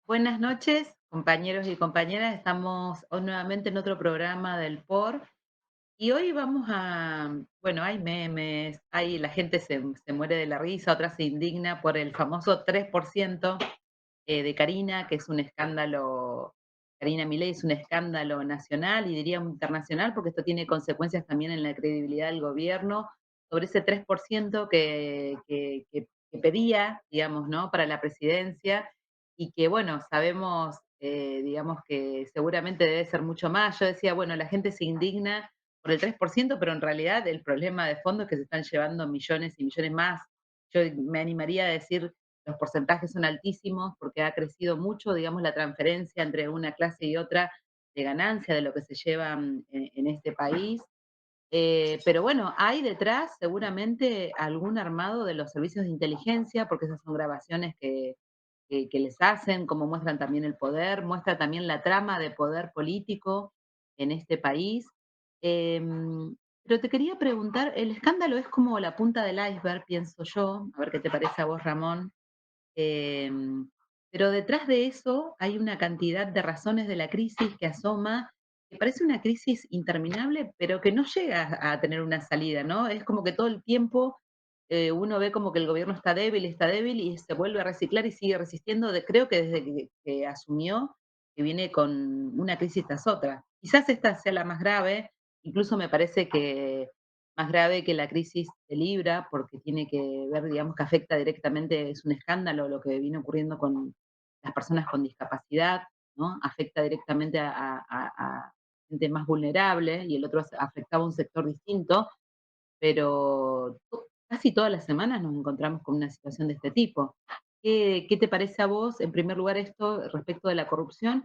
Buenas noches, compañeros y compañeras. Estamos hoy nuevamente en otro programa del POR y hoy vamos bueno, hay memes, la gente se muere de la risa, otra se indigna por el famoso 3% de Karina, que es un escándalo. Karina Milei es un escándalo nacional y diría internacional, porque esto tiene consecuencias también en la credibilidad del gobierno, sobre ese 3% que pedía, digamos, ¿no?, para la presidencia, y que, bueno, sabemos, digamos, que seguramente debe ser mucho más. Yo decía, bueno, la gente se indigna por el 3%, pero en realidad el problema de fondo es que se están llevando millones y millones más. Yo me animaría a decir los porcentajes son altísimos porque ha crecido mucho, digamos, la transferencia entre una clase y otra de ganancia de lo que se lleva en este país. Pero bueno, hay detrás seguramente algún armado de los servicios de inteligencia, porque esas son grabaciones que les hacen, como muestran también el poder, muestra también la trama de poder político en este país. Pero te quería preguntar, el escándalo es como la punta del iceberg, pienso yo, a ver qué te parece a vos, Ramón. Em, pero detrás de eso hay una cantidad de razones de la crisis que asoma, que parece una crisis interminable, pero que no llega a tener una salida, ¿no? Es como que todo el tiempo uno ve como que el gobierno está débil y se vuelve a reciclar y sigue resistiendo, creo que desde que asumió, que viene con una crisis tras otra. Quizás esta sea la más grave, incluso me parece que más grave que la crisis de Libra, porque tiene que ver, digamos, que afecta directamente, es un escándalo lo que viene ocurriendo con las personas con discapacidad, ¿no? Afecta directamente a gente más vulnerable y el otro afectaba a un sector distinto, pero casi todas las semanas nos encontramos con una situación de este tipo. ¿Qué te parece a vos, en primer lugar, esto respecto de la corrupción?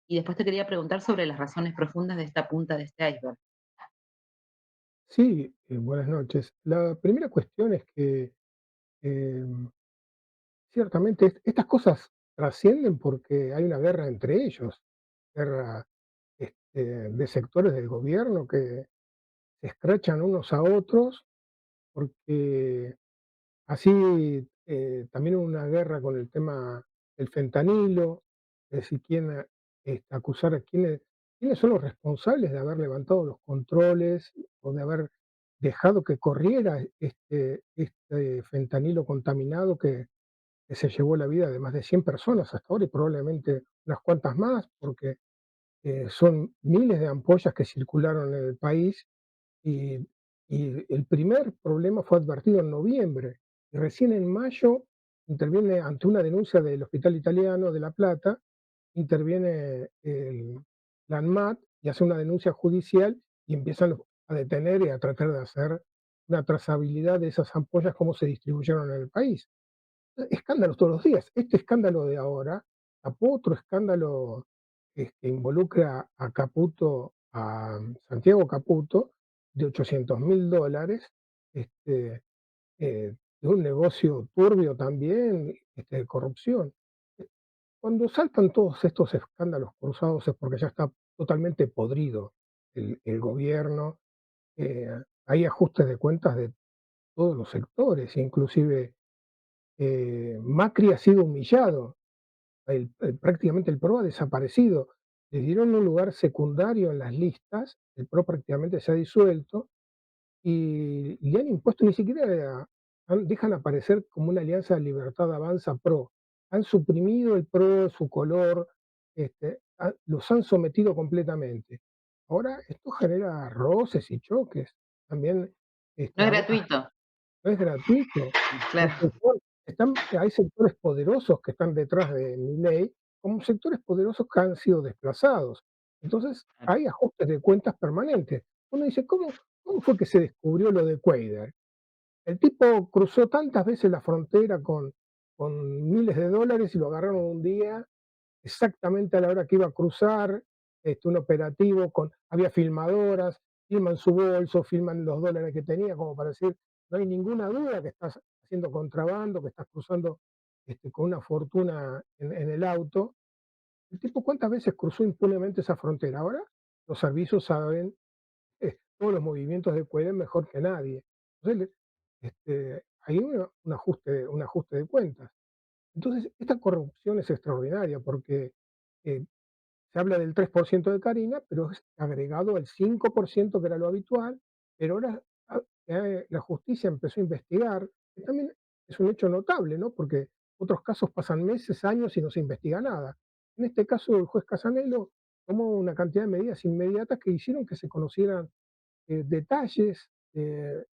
Y después te quería preguntar sobre las razones profundas de esta punta de este iceberg. Sí, buenas noches. La primera cuestión es que em, ciertamente estas cosas trascienden porque hay una guerra entre ellos, guerra de sectores del gobierno que se escrachan unos a otros porque así también hubo una guerra con el tema del fentanilo, es decir, acusar a quiénes son los responsables de haber levantado los controles o de haber dejado que corriera este fentanilo contaminado que se llevó la vida de más de 100 personas hasta ahora y probablemente unas cuantas más, porque son miles de ampollas que circularon en el país y, y el primer problema fue advertido en noviembre y recién en mayo interviene ante una denuncia del Hospital Italiano de La Plata, interviene la ANMAT y hace una denuncia judicial y empiezan a detener y a tratar de hacer una trazabilidad de esas ampollas, cómo se distribuyeron en el país. Escándalos todos los días. Este escándalo de ahora tapó otro escándalo que involucra a Caputo, a Santiago Caputo, de $800.000, este, de un negocio turbio también, de corrupción. Eh, Cuando saltan todos estos escándalos cruzados es porque ya está totalmente podrido el gobierno. eh, Hay ajustes de cuentas de todos los sectores, inclusive Macri ha sido humillado, prácticamente el PRO ha desaparecido, le dieron un lugar secundario en las listas, el PRO prácticamente se ha disuelto y le han impuesto, ni siquiera dejan aparecer como una alianza Libertad Avanza PRO, han suprimido el PRO, su color, los han sometido completamente. Ahora esto genera roces y choques, también No es habrá gratuito, no es gratuito. claro. Hay sectores poderosos que están detrás de Milei, como sectores poderosos que han sido desplazados. Entonces, hay ajustes de cuentas permanentes. Uno dice, ¿cómo fue que se descubrió lo de Quader? El tipo cruzó tantas veces la frontera con miles de dólares y lo agarraron un día exactamente a la hora que iba a cruzar, un operativo había filmadoras, filman su bolso, filman los dólares que tenía, como para decir, no hay ninguna duda que estás haciendo contrabando, que estás cruzando con una fortuna en el auto. El tipo, ¿cuántas veces cruzó impunemente esa frontera? Ahora los servicios saben todos los movimientos de Cuellar mejor que nadie. Entonces, hay un ajuste de cuentas. Entonces, esta corrupción es extraordinaria porque eh, se habla del 3% de Karina, pero es agregado el 5% que era lo habitual, pero ahora la justicia empezó a investigar, que también es un hecho notable, ¿no? Porque otros casos pasan meses, años y no se investiga nada. En este caso, el juez Casanelo tomó una cantidad de medidas inmediatas que hicieron que se conocieran detalles de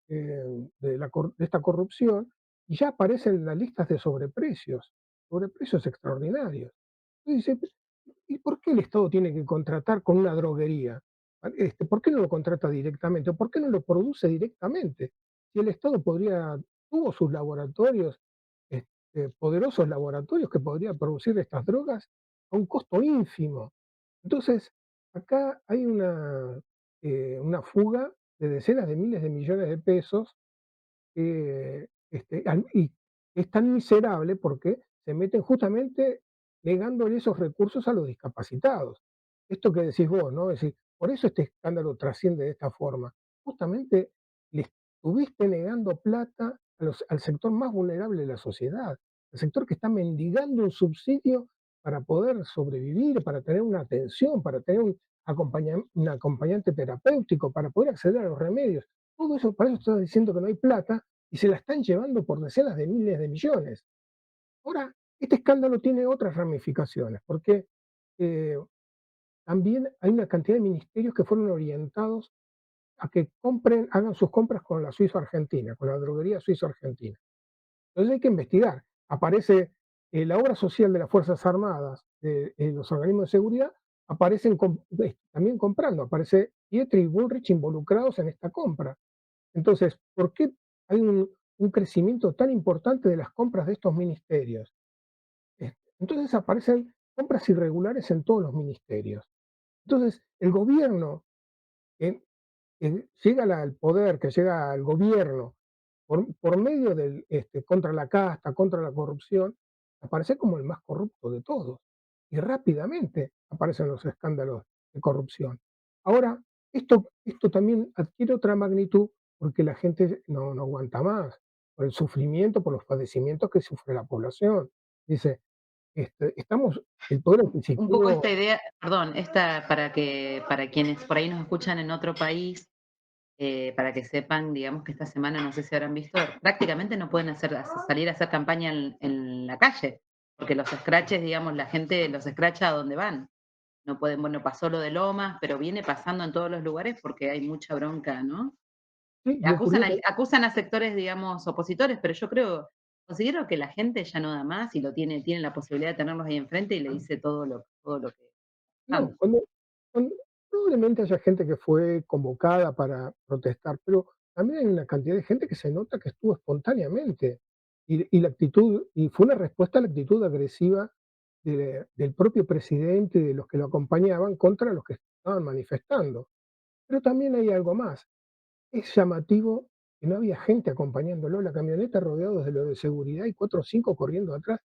esta corrupción y ya aparecen en las listas de sobreprecios extraordinarios. Entonces dice, ¿y por qué el Estado tiene que contratar con una droguería? ¿Por qué no lo contrata directamente? ¿Por qué no lo produce directamente? Si el Estado tuvo sus laboratorios, poderosos laboratorios que podrían producir estas drogas a un costo ínfimo. Entonces, acá hay una fuga de decenas de miles de millones de pesos y es tan miserable porque se meten justamente negándole esos recursos a los discapacitados. Esto que decís vos, ¿no? Es decir, por eso este escándalo trasciende de esta forma. Justamente le estuviste negando plata al sector más vulnerable de la sociedad, el sector que está mendigando un subsidio para poder sobrevivir, para tener una atención, para tener un acompañante terapéutico, para poder acceder a los remedios. Todo eso, para eso estás diciendo que no hay plata y se la están llevando por decenas de miles de millones. Ahora, este escándalo tiene otras ramificaciones, porque eh, también hay una cantidad de ministerios que fueron orientados a que hagan sus compras con la Suiza Argentina, con la droguería Suiza Argentina. Entonces hay que investigar. Aparece la obra social de las Fuerzas Armadas, de los organismos de seguridad, aparecen también comprando, aparece Pietri y Bullrich involucrados en esta compra. Entonces, ¿por qué hay un crecimiento tan importante de las compras de estos ministerios? Entonces aparecen compras irregulares en todos los ministerios. Entonces, el gobierno que, que llega al poder, que llega al gobierno por medio del contra la casta, contra la corrupción, aparece como el más corrupto de todos. Y rápidamente aparecen los escándalos de corrupción. Ahora, esto también adquiere otra magnitud porque la gente no aguanta más, por el sufrimiento, por los padecimientos que sufre la población. Dice, estamos, el poder Un poco esta adquisitivo. idea, perdón, esta para quienes por ahí nos escuchan en otro país, para que sepan, digamos que esta semana, no sé si habrán visto, prácticamente no pueden salir a hacer campaña en la calle, porque los scratches, digamos, la gente los escracha a donde van. No pueden, bueno, pasó lo de Lomas, pero viene pasando en todos los lugares porque hay mucha bronca, ¿no? Sí, y ocurrió. Acusan a sectores, digamos, opositores, pero yo considero que la gente ya no da más y tiene la posibilidad de tenerlos ahí enfrente y le dice todo lo que está No, pasando. probablemente haya gente que fue convocada para protestar, pero también hay una cantidad de gente que se nota que estuvo espontáneamente. Y fue una respuesta a la actitud agresiva del propio presidente y de los que lo acompañaban contra los que estaban manifestando. Pero también hay algo más. Es llamativo que no había gente acompañándolo, la camioneta rodeados de los de seguridad y 4 o 5 corriendo atrás.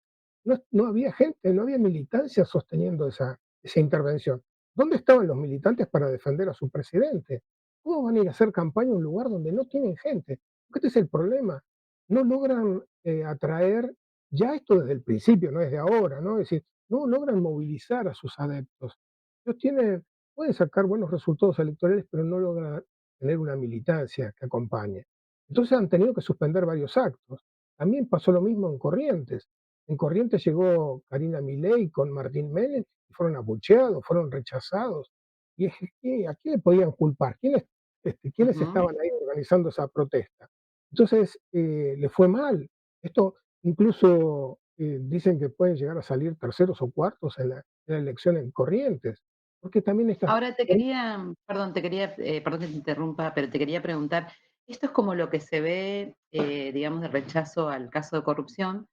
No había gente, no había militancia sosteniendo esa intervención. ¿Dónde estaban los militantes para defender a su presidente? ¿Cómo van a ir a hacer campaña a un lugar donde no tienen gente? Porque este es el problema. No logran atraer, ya esto desde el principio, no es de ahora, ¿no? Es decir, no logran movilizar a sus adeptos. Ellos pueden sacar buenos resultados electorales, pero no logran tener una militancia que acompañe. Entonces han tenido que suspender varios actos. También pasó lo mismo en Corrientes. En Corrientes llegó Karina Milei con Martín Menem y fueron abucheados, fueron rechazados. ¿Y a quién le podían culpar? ¿Quiénes Ujú. estaban ahí organizando esa protesta? Entonces, le fue mal. Esto incluso dicen que pueden llegar a salir terceros o cuartos en la elección en Corrientes, porque también estas. Ahora perdón, perdón que te interrumpa, pero te quería preguntar, esto es como lo que se ve, digamos, de rechazo al caso de corrupción,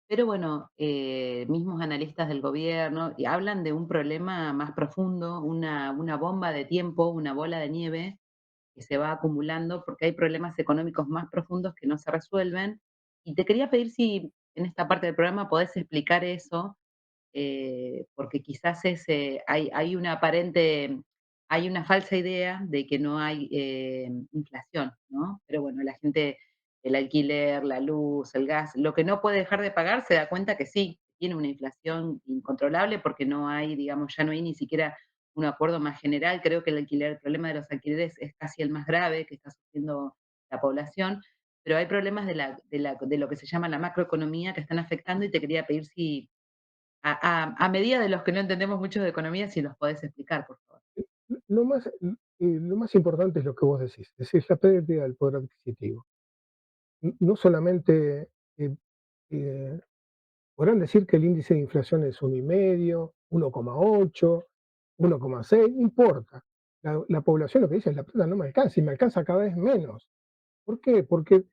pero bueno, mismos analistas del gobierno y hablan de un problema más profundo, una bomba de tiempo, una bola de nieve que se va acumulando porque hay problemas económicos más profundos que no se resuelven. Y te quería pedir si en esta parte del programa podés explicar eso, porque quizás hay una falsa idea de que no hay inflación, ¿no? Pero bueno, la gente el alquiler, la luz, el gas, lo que no puede dejar de pagar, se da cuenta que sí, tiene una inflación incontrolable porque no hay, digamos, ya no hay ni siquiera un acuerdo más general. Creo que el problema de los alquileres es casi el más grave que está sufriendo la población, pero hay problemas de lo que se llama la macroeconomía que están afectando y te quería pedir si, a medida de los que no entendemos mucho de economía, si los podés explicar, por favor. Lo más importante es lo que vos decís, es decir, la pérdida del poder adquisitivo. No solamente eh, eh, podrán decir que el índice de inflación es 1,5, 1,8, 1,6, no importa. La población lo que dice es la plata no me alcanza y me alcanza cada vez menos. ¿Por qué? Porque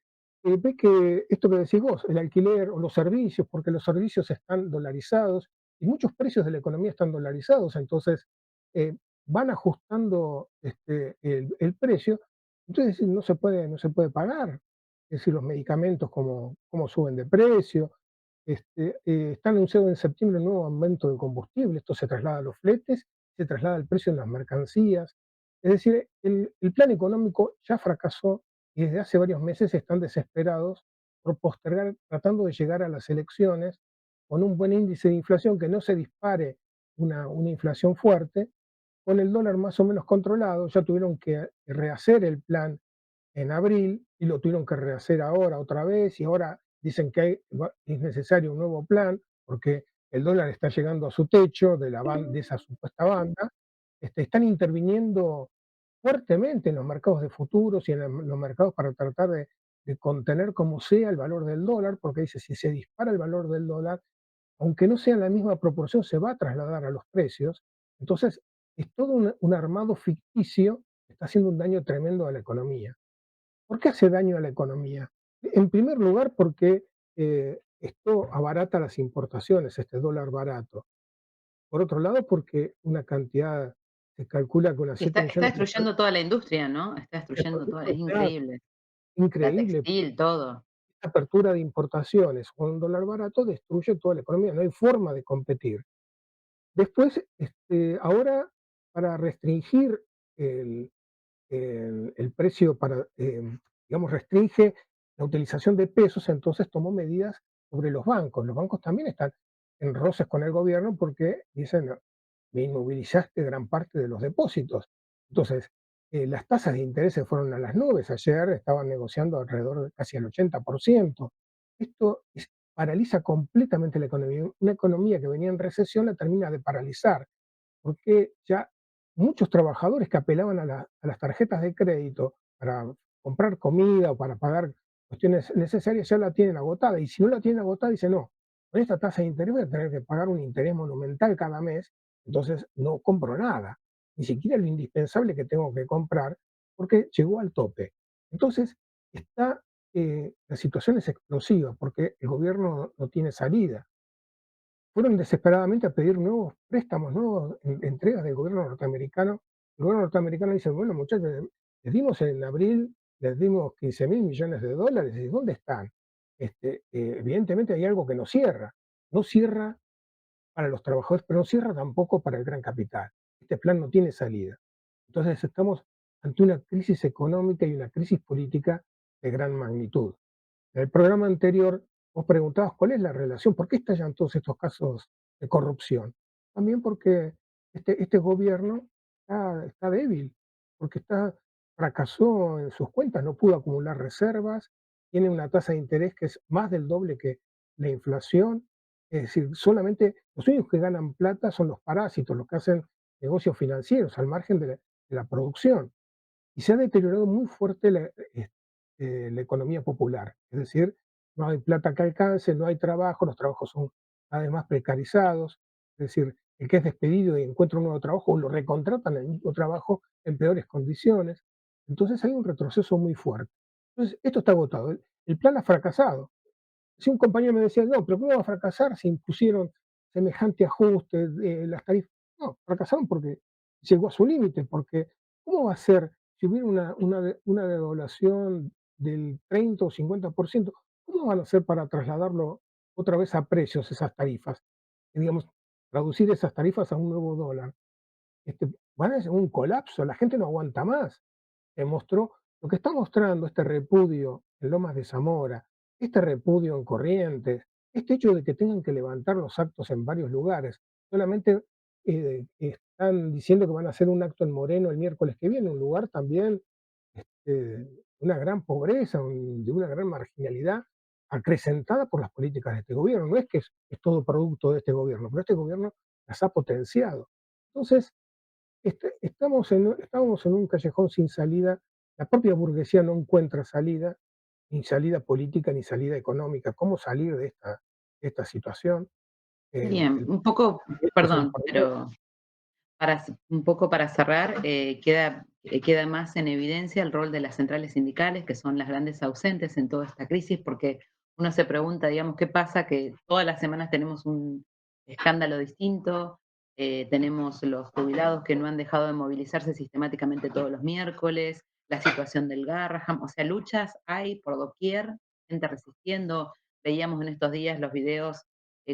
ve que esto que decís vos, el alquiler o los servicios, porque los servicios están dolarizados y muchos precios de la economía están dolarizados, entonces eh, van ajustando el precio, entonces no se puede pagar. Es decir, los medicamentos como suben de precio. Está anunciado en septiembre un nuevo aumento de combustible, esto se traslada a los fletes, se traslada al precio de las mercancías. Es decir, el plan económico ya fracasó y desde hace varios meses están desesperados por postergar, tratando de llegar a las elecciones con un buen índice de inflación, que no se dispare una inflación fuerte, con el dólar más o menos controlado. Ya tuvieron que rehacer el plan en abril y lo tuvieron que rehacer ahora otra vez y ahora dicen que es necesario un nuevo plan porque el dólar está llegando a su techo de esa supuesta banda. Están interviniendo fuertemente en los mercados de futuros y en los mercados para tratar de contener como sea el valor del dólar, porque dice, si se dispara el valor del dólar, aunque no sea en la misma proporción, se va a trasladar a los precios. Entonces, es todo un armado ficticio que está haciendo un daño tremendo a la economía. ¿Por qué hace daño a la economía? En primer lugar, porque esto abarata las importaciones, este dólar barato. Por otro lado, porque una cantidad, se calcula que unas 7 Está millones de personas, destruyendo toda la industria, ¿no? Está destruyendo toda, es claro, increíble. La increíble, textil, todo. esta apertura de importaciones con un dólar barato destruye toda la economía, no hay forma de competir. Después, ahora, para restringir el, el precio, digamos, restringe la utilización de pesos, entonces tomó medidas sobre los bancos. Los bancos también están en roces con el gobierno porque dicen, "No, me inmovilizaste gran parte de los depósitos". Entonces, las tasas de interés se fueron a las nubes. Ayer estaban negociando alrededor de casi el 80%. Esto paraliza completamente la economía. Una economía que venía en recesión la termina de paralizar porque ya muchos trabajadores que apelaban a las tarjetas de crédito para comprar comida o para pagar cuestiones necesarias ya la tienen agotada. Y si no la tienen agotada, dicen, no, con esta tasa de interés voy a tener que pagar un interés monumental cada mes, entonces no compro nada, ni siquiera lo indispensable que tengo que comprar, porque llegó al tope. Entonces, la situación es explosiva porque el gobierno no tiene salida. Fueron desesperadamente a pedir nuevos préstamos, nuevas entregas del gobierno norteamericano. El gobierno norteamericano dice, bueno, muchachos, les dimos en abril, les dimos 15.000 millones de dólares, ¿y dónde están? Evidentemente hay algo que no cierra para los trabajadores, pero no cierra tampoco para el gran capital. Este plan no tiene salida. Entonces estamos ante una crisis económica y una crisis política de gran magnitud. En el programa anterior vos preguntabas cuál es la relación, por qué estallan todos estos casos de corrupción. También porque este gobierno está débil, porque fracasó en sus cuentas, no pudo acumular reservas, tiene una tasa de interés que es más del doble que la inflación. Es decir, solamente los únicos que ganan plata son los parásitos, los que hacen negocios financieros al margen de la producción. Y se ha deteriorado muy fuerte la economía popular. Es decir, no hay plata que alcance, no hay trabajo, los trabajos son cada vez más precarizados. Es decir, el que es despedido y encuentra un nuevo trabajo, o lo recontratan el mismo trabajo en peores condiciones. Entonces hay un retroceso muy fuerte. Entonces, esto está agotado. El plan ha fracasado. Si un compañero me decía, no, pero ¿cómo va a fracasar si impusieron semejante ajuste de las tarifas? No, fracasaron porque llegó a su límite, porque ¿cómo va a ser si hubiera una devaluación del 30 o 50%? ¿Cómo van a hacer para trasladarlo otra vez a precios esas tarifas? Y, digamos, traducir esas tarifas a un nuevo dólar. Van a ser un colapso, la gente no aguanta más. Demostró lo que está mostrando este repudio en Lomas de Zamora, este repudio en Corrientes, este hecho de que tengan que levantar los actos en varios lugares, solamente están diciendo que van a hacer un acto en Moreno el miércoles que viene, un lugar también de una gran pobreza, de una gran marginalidad acrecentada por las políticas de este gobierno. No es que es todo producto de este gobierno, pero este gobierno las ha potenciado. Entonces, estábamos en un callejón sin salida. La propia burguesía no encuentra salida, ni salida política, ni salida económica. ¿Cómo salir de esta situación? Bien, El un poco, gobierno se nos perdón, perdió. pero un poco para cerrar, queda más en evidencia el rol de las centrales sindicales, que son las grandes ausentes en toda esta crisis, porque uno se pregunta, digamos, qué pasa, que todas las semanas tenemos un escándalo distinto, tenemos los jubilados que no han dejado de movilizarse sistemáticamente todos los miércoles, la situación del Garraham, o sea, luchas hay por doquier, gente resistiendo. Veíamos en estos días los videos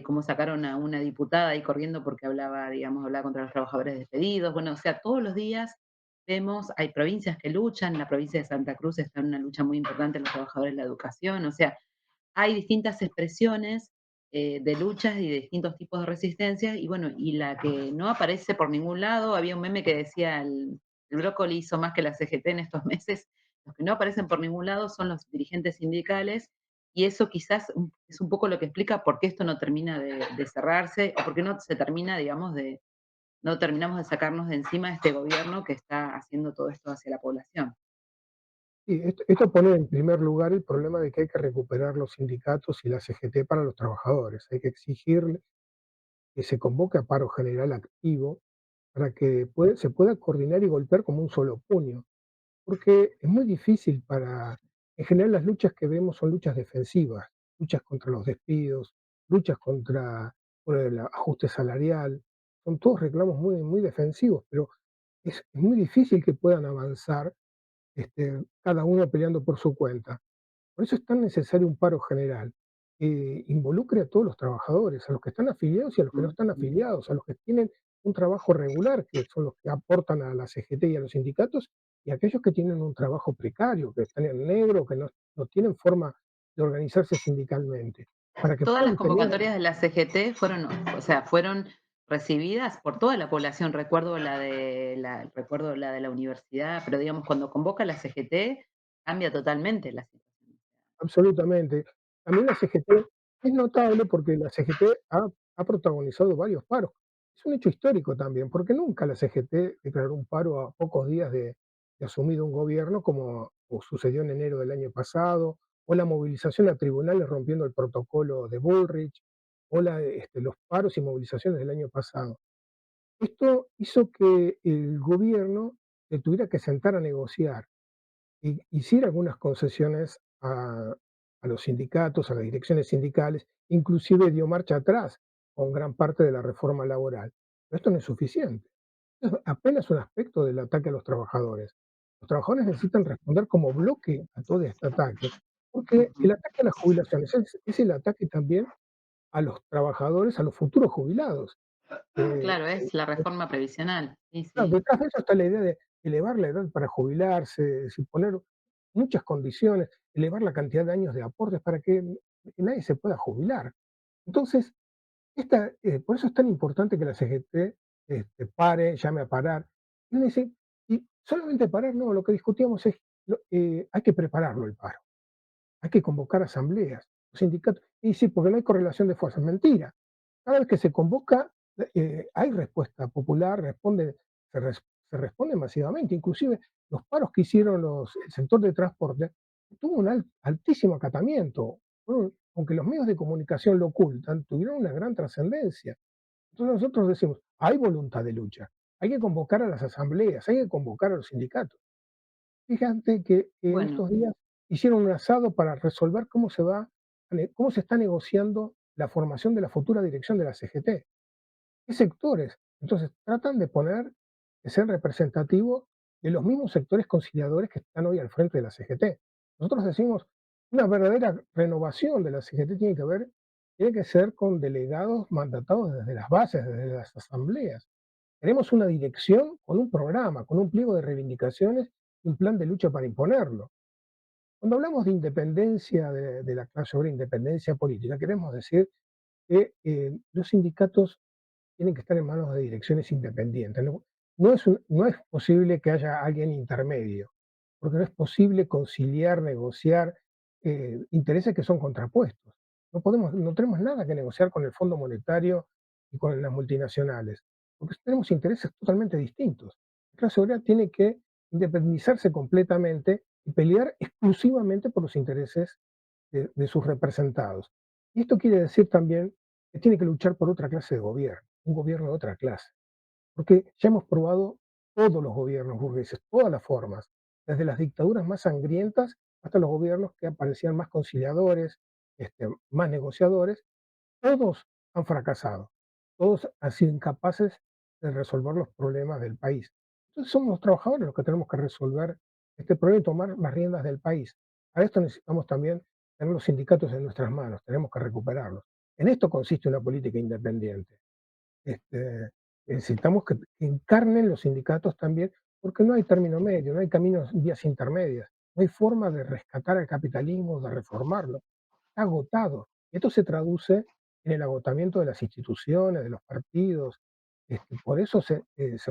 cómo sacaron a una diputada ahí corriendo porque hablaba, digamos, hablaba contra los trabajadores despedidos. Bueno, o sea, todos los días vemos, hay provincias que luchan, la provincia de Santa Cruz está en una lucha muy importante los trabajadores de la educación, o sea, hay distintas expresiones de luchas y de distintos tipos de resistencias, y bueno, y la que no aparece por ningún lado, había un meme que decía el brócoli hizo más que la CGT en estos meses, los que no aparecen por ningún lado son los dirigentes sindicales, y eso quizás es un poco lo que explica por qué esto no termina de cerrarse, o por qué no se termina, digamos, no terminamos de sacarnos de encima de este gobierno que está haciendo todo esto hacia la población. Sí, esto pone en primer lugar el problema de que hay que recuperar los sindicatos y la CGT para los trabajadores. Hay que exigirle que se convoque a paro general activo para que se pueda coordinar y golpear como un solo puño. Porque es muy difícil en general las luchas que vemos son luchas defensivas, luchas contra los despidos, luchas contra por el ajuste salarial, son todos reclamos muy defensivos, pero es muy difícil que puedan avanzar, cada uno peleando por su cuenta. Por eso es tan necesario un paro general, que involucre a todos los trabajadores, a los que están afiliados y a los que no están Ujú. afiliados, a los que tienen un trabajo regular, que son los que aportan a la CGT y a los sindicatos, y a aquellos que tienen un trabajo precario, que están en negro, que no tienen forma de organizarse sindicalmente, para que Todas las puedan tener. convocatorias de la CGT fueron, o sea, fueron recibidas por toda la población. Recuerdo la de la universidad, pero digamos, cuando convoca la CGT, cambia totalmente la situación. Absolutamente. También la CGT es notable porque la CGT ha protagonizado varios paros. Es un hecho histórico también, porque nunca la CGT declaró un paro a pocos días de asumido un gobierno, como sucedió en enero del año pasado, o la movilización a tribunales rompiendo el protocolo de Bullrich, o los paros y movilizaciones del año pasado. Esto hizo que el gobierno se tuviera que sentar a negociar hiciera algunas concesiones a los sindicatos, a las direcciones sindicales, inclusive dio marcha atrás con gran parte de la reforma laboral. Pero esto no es suficiente. Es apenas un aspecto del ataque a los trabajadores. Los trabajadores necesitan responder como bloque a todo este ataque, porque el Ujú. ataque a las jubilaciones es el ataque también a los trabajadores, a los futuros jubilados. Eh, Claro, es la reforma previsional. Sí, Claro, sí. detrás de eso está la idea de elevar la edad para jubilarse, es poner muchas condiciones, elevar la cantidad de años de aportes para que nadie se pueda jubilar. Entonces, por eso es tan importante que la CGT pare, llame a parar. Y uno dice, y solamente parar, no, lo que discutíamos es, hay que prepararlo el paro, hay que convocar asambleas, los sindicatos. Y sí, porque no hay correlación de fuerzas. Mentira. Cada vez que se convoca, hay respuesta popular, se responde masivamente. Inclusive los paros que hicieron el sector de transporte tuvo un altísimo acatamiento. Aunque los medios de comunicación lo ocultan, tuvieron una gran trascendencia. Entonces nosotros decimos, hay voluntad de lucha, hay que convocar a las asambleas, hay que convocar a los sindicatos. Fíjate que en Bueno, estos días hicieron un asado para resolver cómo se está negociando la formación de la futura dirección de la CGT. ¿Qué sectores? Entonces tratan de ser representativos de los mismos sectores conciliadores que están hoy al frente de la CGT. Nosotros decimos, una verdadera renovación de la CGT tiene que ser con delegados mandatados desde las bases, desde las asambleas. Queremos una dirección con un programa, con un pliego de reivindicaciones y un plan de lucha para imponerlo. Cuando hablamos de independencia de la clase obrera, independencia política, queremos decir que los sindicatos tienen que estar en manos de direcciones independientes. No, no es posible que haya alguien intermedio, porque no es posible conciliar, negociar intereses que son contrapuestos. No tenemos nada que negociar con el Fondo Monetario y con las multinacionales, porque tenemos intereses totalmente distintos. La clase obrera tiene que independizarse completamente y pelear exclusivamente por los intereses de sus representados. Y esto quiere decir también que tiene que luchar por otra clase de gobierno, un gobierno de otra clase, porque ya hemos probado todos los gobiernos burgueses, todas las formas, desde las dictaduras más sangrientas hasta los gobiernos que parecían más conciliadores, más negociadores, todos han fracasado, todos han sido incapaces de resolver los problemas del país. Entonces somos los trabajadores los que tenemos que resolver este problema y tomar las riendas del país. A esto necesitamos también tener los sindicatos en nuestras manos, tenemos que recuperarlos. En esto consiste una política independiente. Este, necesitamos que encarnen los sindicatos también, porque no hay término medio, no hay caminos, vías intermedias, no hay forma de rescatar el capitalismo, de reformarlo. Está agotado. Esto se traduce en el agotamiento de las instituciones, de los partidos. Por eso se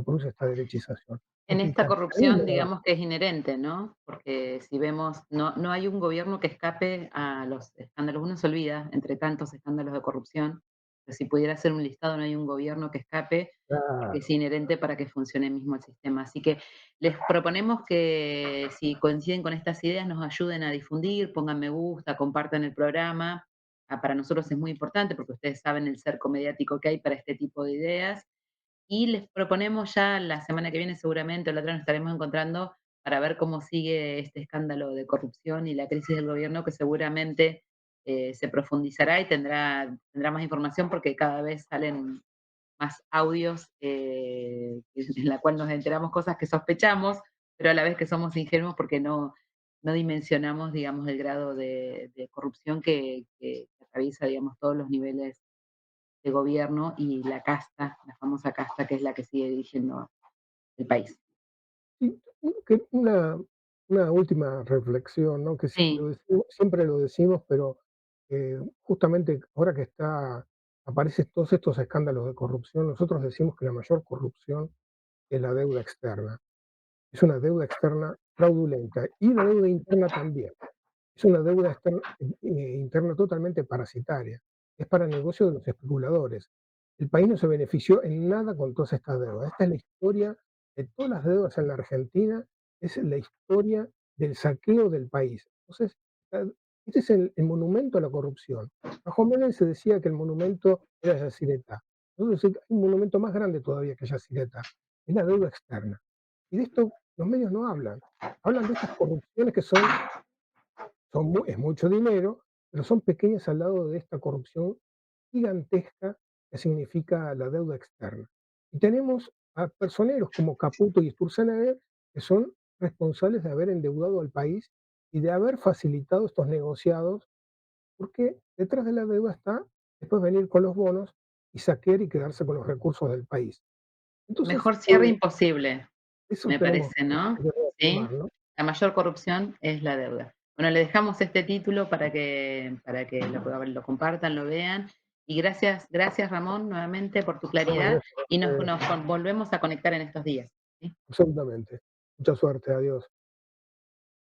produce esta derechización. En Porque el esta corrupción, capitalismo digamos que es inherente, ¿no? Porque si vemos, no hay un gobierno que escape a los escándalos. Uno se olvida, entre tantos escándalos de corrupción, pero si pudiera hacer un listado, no hay un gobierno que escape, porque es claro, inherente para que funcione mismo el sistema. Así que les proponemos que, si coinciden con estas ideas, nos ayuden a difundir, pongan me gusta, compartan el programa. Para nosotros es muy importante porque ustedes saben el cerco mediático que hay para este tipo de ideas. Y les proponemos ya la semana que viene, seguramente, o la otra, nos estaremos encontrando para ver cómo sigue este escándalo de corrupción y la crisis del gobierno, que seguramente se profundizará y tendrá más información porque cada vez salen más audios, en la cual nos enteramos cosas que sospechamos, pero a la vez que somos ingenuos porque no dimensionamos, digamos, el grado de corrupción que atraviesa, digamos, todos los niveles de gobierno y la casta, la famosa casta que es la que sigue dirigiendo el país. sí, una última reflexión, ¿no? Que Sí, siempre lo decimos, pero justamente ahora que aparecen todos estos escándalos de corrupción, nosotros decimos que la mayor corrupción es la deuda externa. Es una deuda externa fraudulenta y la deuda interna también. Es una deuda interna totalmente parasitaria. Es para el negocio de los especuladores. El país no se benefició en nada con todas estas deudas. Esta es la historia de todas las deudas en la Argentina, es la historia del saqueo del país. Entonces, este es el monumento a la corrupción. Bajo Menem se decía que el monumento era Yacyretá. Nosotros decimos que hay un monumento más grande todavía que Yacyretá. Es la deuda externa. Y de esto los medios no hablan. Hablan de estas corrupciones que es mucho dinero, pero son pequeñas al lado de esta corrupción gigantesca que significa la deuda externa. Y tenemos a personeros como Caputo y Sturzenegger que son responsables de haber endeudado al país y de haber facilitado estos negociados, porque detrás de la deuda está después venir con los bonos y saquear y quedarse con los recursos del país. Entonces, mejor cierre imposible, eso me tenemos parece, ¿no? que reafirmar, ¿Sí? ¿no? La mayor corrupción es la deuda. Bueno, le dejamos este título para que lo compartan, lo vean. Y gracias Ramón nuevamente por tu No, claridad gracias a y ustedes, nos volvemos a conectar en estos días. ¿Sí? absolutamente. Mucha suerte, adiós.